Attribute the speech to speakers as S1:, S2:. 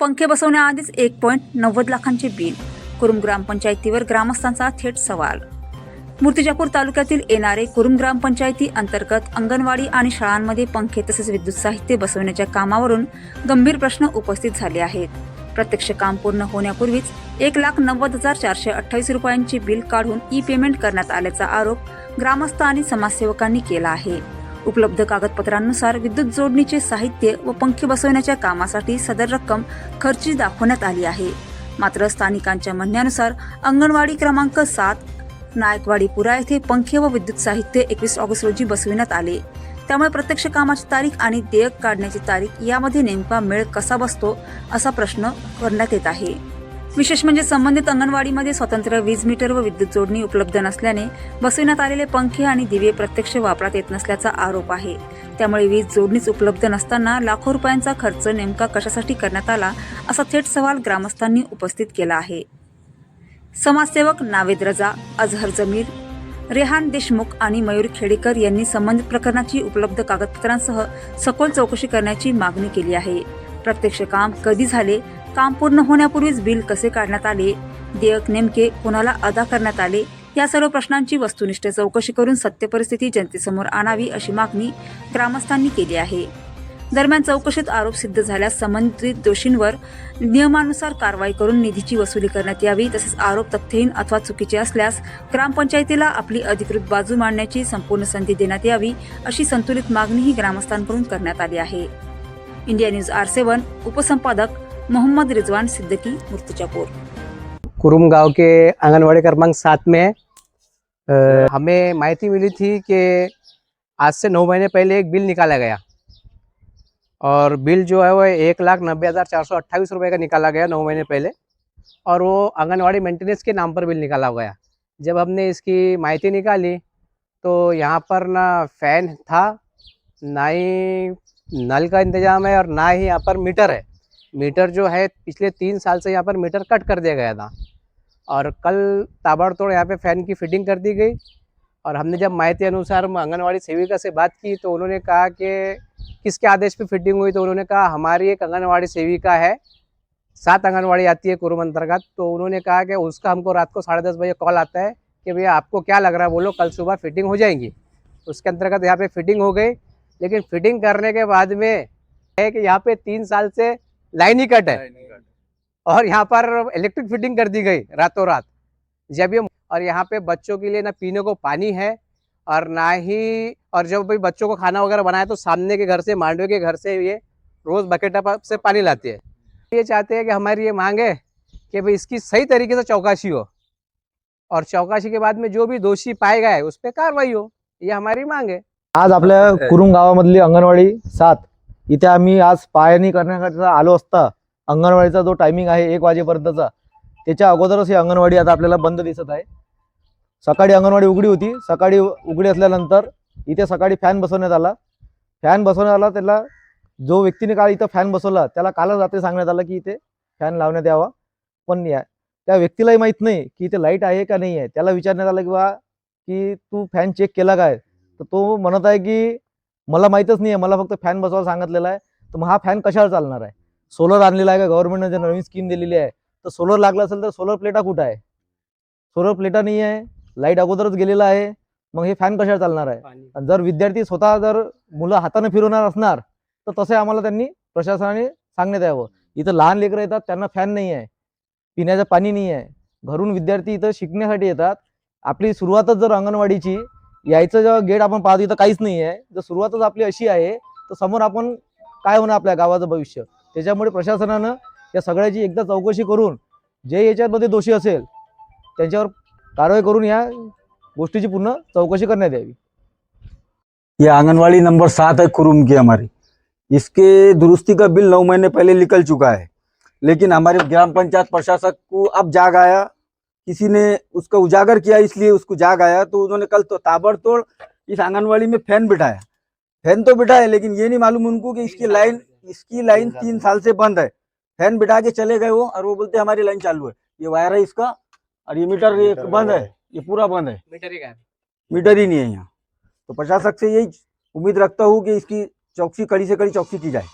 S1: पंखे बसवण्याआधीच 1.90 लाखांचे बिल. कुरुम ग्रामपंचायतीवर ग्रामस्थांचा थेट सवाल. मूर्तिजापूर तालुक्यातील येणारे कुरुम ग्रामपंचायती अंतर्गत अंगणवाडी आणि शाळांमध्ये पंखे तसेच विद्युत साहित्य बसवण्याच्या कामावरून गंभीर प्रश्न उपस्थित झाले आहेत. प्रत्यक्ष काम पूर्ण होण्यापूर्वीच 1,90,428 रुपयांचे बिल काढून ई पेमेंट करण्यात आल्याचा आरोप ग्रामस्थ आणि समाजसेवकांनी केला आहे. उपलब्ध कागदपत्रांनुसार विद्युत जोडणीचे साहित्य व पंखे बसवण्याच्या कामासाठी सदर रक्कम खर्ची दाखवण्यात आली आहे. मात्र स्थानिकांच्या म्हणण्यानुसार अंगणवाडी क्रमांक 7 नायकवाडीपुरा येथे पंखे व विद्युत साहित्य 21 ऑगस्ट रोजी बसविण्यात आले. त्यामुळे प्रत्यक्ष कामाची तारीख आणि देयक काढण्याची तारीख यामध्ये नेमका मेळ कसा बसतो असा प्रश्न करण्यात येत आहे. विशेष म्हणजे संबंधित अंगणवाडीमध्ये स्वतंत्र वीज मीटर व विद्युत जोडणी उपलब्ध नसल्याने बसविण्यात आलेले पंखे आणि दिवे प्रत्यक्ष वापरात येत नसल्याचा आरोप आहे. त्यामुळे वीज जोडणीच उपलब्ध नसताना लाखो रुपयांचा खर्च नेमका कशासाठी करण्यात आला असा थेट सवाल ग्रामस्थांनी उपस्थित केला आहे. समाजसेवक नावेद रजा, अजहर जमीर, रेहान देशमुख आणि मयूर खेडेकर यांनी संबंधित प्रकरणाची उपलब्ध कागदपत्रांसह सखोल चौकशी करण्याची मागणी केली आहे. प्रत्यक्ष काम कधी झाले, काम पूर्ण होण्यापूर्वीच बिल कसे काढण्यात आले, देयक नेमके कोणाला अदा करण्यात आले या सर्व प्रश्नांची वस्तुनिष्ठ चौकशी करून सत्य परिस्थिती जनतेसमोर आणावी अशी मागणी ग्रामस्थांनी केली आहे. दरम्यान चौकशीत आरोप सिद्ध झाल्यास संबंधित दोषींवर नियमानुसार कारवाई करून निधीची वसुली करण्यात यावी. तसेच आरोप तथ्यहीन अथवा चुकीचे असल्यास ग्रामपंचायतीला आपली अधिकृत बाजू मांडण्याची संपूर्ण संधी देण्यात यावी अशी संतुलित मागणीही ग्रामस्थांकडून करण्यात आली आहे. इंडिया न्यूज R7 उपसंपादक मोहम्मद रिजवान सिद्दीकी, मूर्तिजापुर.
S2: कुरुम गांव के आंगनवाड़ी क्रमांक 7 में हमें माहिती मिली थी कि आज से 9 महीने पहले एक बिल निकाला गया और बिल जो है वो 1,90,428 रुपये का निकाला गया 9 महीने पहले, और वो आंगनवाड़ी मेंटेनेंस के नाम पर बिल निकाला गया. जब हमने इसकी माहिती निकाली तो यहाँ पर ना फैन था, ना ही नल का इंतजाम है और ना ही यहाँ पर मीटर है. मीटर जो है पिछले 3 साल से यहाँ पर मीटर कट कर दिया गया था और कल ताबड़तोड़ यहाँ पे फ़ैन की फिटिंग कर दी गई. और हमने जब माहिती अनुसार आंगनवाड़ी सेविका से बात की तो उन्होंने कहा कि किसके आदेश पे फिटिंग हुई, तो उन्होंने कहा हमारी एक आंगनवाड़ी सेविका है, 7 आंगनवाड़ी आती है कुरुम अंतर्गत, तो उन्होंने कहा कि उसका हमको रात को 10:30 बजे कॉल आता है कि भैया आपको क्या लग रहा है, बोलो कल सुबह फिटिंग हो जाएंगी. उसके अंतर्गत यहाँ पे फिटिंग हो गई, लेकिन फिटिंग करने के बाद में है कि यहाँ पे 3 साल से लाइन ही कट है और यहाँ पर इलेक्ट्रिक फिटिंग कर दी गई रातों रात. जब ये और यहाँ पे बच्चों के लिए ना पीने को पानी है और ना ही, और जब भाई बच्चों को खाना वगैरह बनाए तो सामने के घर से, मांडवे के घर से ये रोज बकेट से पानी लाती है. ये चाहते हैं कि हमारी ये मांग है कि भाई इसकी सही तरीके से चौकसी हो और चौकसी के बाद में जो भी दोषी पाए गए उस पर कार्रवाई हो, ये हमारी मांग है.
S3: आज आपल्या कुरुम गावामधली अंगणवाडी 7 इथे आम्ही आज पाहणी करण्याकरता आलो असता अंगणवाडीचा जो टायमिंग आहे 1 वाजेपर्यंतचा, त्याच्या अगोदरच ही अंगणवाडी आता आपल्याला बंद दिसत आहे. सकाळी अंगणवाडी उघडी होती. सकाळी उघडी असल्यानंतर इथे सकाळी फॅन बसवण्यात आला. त्याला जो व्यक्तीने काल इथं फॅन बसवला त्याला कालच रात्री सांगण्यात आलं की इथे फॅन लावण्यात यावा, पण त्या व्यक्तीलाही माहीत नाही की इथे लाईट आहे का नाही आहे. त्याला विचारण्यात आलं की तू फॅन चेक केला काय, तर तो म्हणत आहे की मला माहीतच नाही आहे, मला फक्त फॅन बसवायला सांगितलेला आहे. तर मग हा फॅन कशाला चालणार आहे, सोलर आणलेला आहे का, गव्हर्नमेंटने नवीन स्कीम दिलेली आहे, तर सोलर लागला असेल तर सोलर प्लेटा कुठं आहे, सोलर प्लेटा नाही आहे, लाईट अगोदरच गेलेला आहे, मग हे फॅन कशाला चालणार आहे. जर विद्यार्थी स्वतः जर मुलं हाताने फिरवणार असणार तर तसे आम्हाला त्यांनी प्रशासनाने सांगण्यात यावं. इथं लहान लेकरं येतात, त्यांना फॅन नाही आहे, पिण्याचं पाणी नाही आहे, घरून विद्यार्थी इथं शिकण्यासाठी येतात. आपली सुरुवातच जर अंगणवाडीची यायचं जेव्हा गेट आपण पाहतो इथं काहीच नाही आहे, जर सुरुवातच आपली अशी आहे तर समोर आपण काय होणार आपल्या गावाचं भविष्य. त्याच्यामुळे प्रशासनानं या सगळ्याची एकदा चौकशी करून जे याच्यामध्ये दोषी असेल त्यांच्यावर कारवाई करून या गोष्टीची पूर्ण चौकशी करण्यात यावी.
S4: ये आंगनवाड़ी नंबर 7 है कुरुम की हमारी. इसके दुरुस्ती का बिल 9 महीने पहले निकल चुका है, लेकिन हमारे ग्राम पंचायत प्रशासक को अब जाग आया, किसी ने उसको उजागर किया इसलिए उसको जाग आया, तो उन्होंने कल तो ताबड़तोड़ इस आंगनवाड़ी में फैन बिठाया. फैन तो बिठाया लेकिन ये नहीं मालूम उनको कि इसकी लाइन 3 साल से बंद है. फैन बिठा के चले गए वो, और वो बोलते हमारी लाइन चालू है. ये वायर है इसका और ये मीटर ये बंद है, ये पूरा बंद है, मीटर ही नहीं है यहाँ. तो प्रशासक से यही उम्मीद रखता हूँ कि इसकी चौकसी, कड़ी से कड़ी चौकसी की जाए.